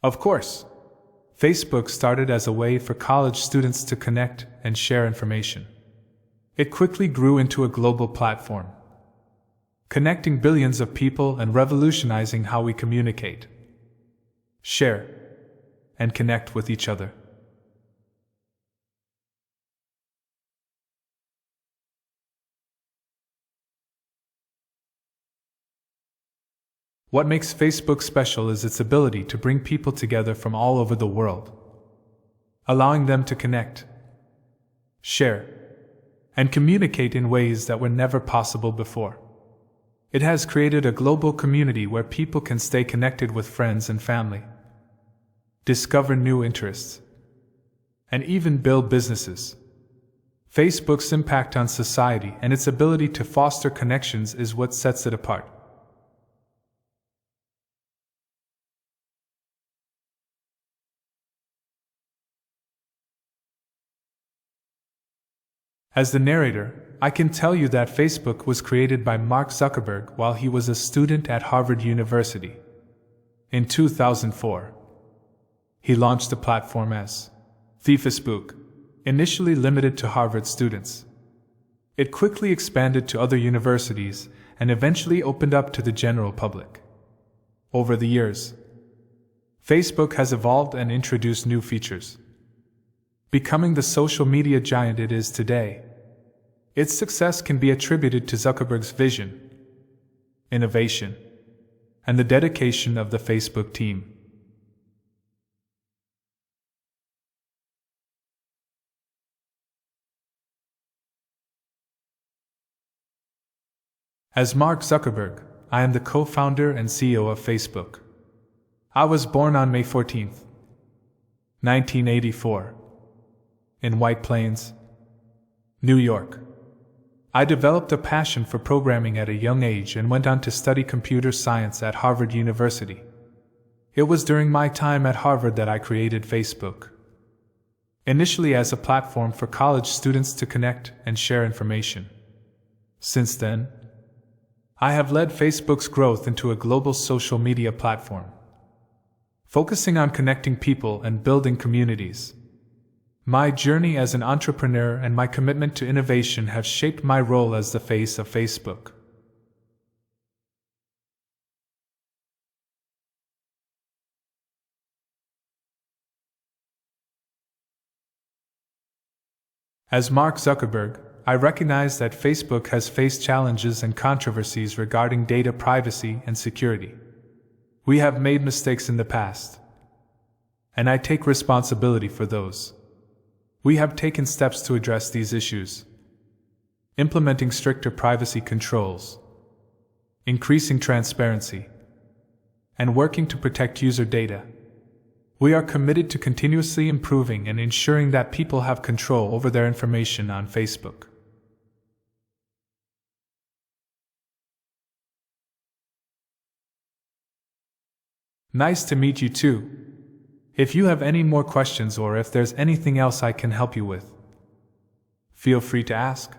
Of course, Facebook started as a way for college students to connect and share information. It quickly grew into a global platform, connecting billions of people and revolutionizing how we communicate, share, and connect with each other. What makes Facebook special is its ability to bring people together from all over the world, allowing them to connect, share, and communicate in ways that were never possible before. It has created a global community where people can stay connected with friends and family, discover new interests, and even build businesses. Facebook's impact on society and its ability to foster connections is what sets it apart. As the narrator, I can tell you that Facebook was created by Mark Zuckerberg while he was a student at Harvard University. In 2004, he launched the platform as Facebook, initially limited to Harvard students. It quickly expanded to other universities and eventually opened up to the general public. Over the years, Facebook has evolved and introduced new features, becoming the social media giant it is today. Its success can be attributed to Zuckerberg's vision, innovation, and the dedication of the Facebook team. As Mark Zuckerberg, I am the co-founder and CEO of Facebook. I was born on May 14, 1984. In White Plains, New York. I developed a passion for programming at a young age and went on to study computer science at Harvard University. It was during my time at Harvard that I created Facebook, initially as a platform for college students to connect and share information. Since then, I have led Facebook's growth into a global social media platform, focusing on connecting people and building communities. My journey as an entrepreneur and my commitment to innovation have shaped my role as the face of Facebook. As Mark Zuckerberg, I recognize that Facebook has faced challenges and controversies regarding data privacy and security. We have made mistakes in the past, and I take responsibility for those. We have taken steps to address these issues, implementing stricter privacy controls, increasing transparency, and working to protect user data. We are committed to continuously improving and ensuring that people have control over their information on Facebook. Nice to meet you too. If you have any more questions or if there's anything else I can help you with, feel free to ask.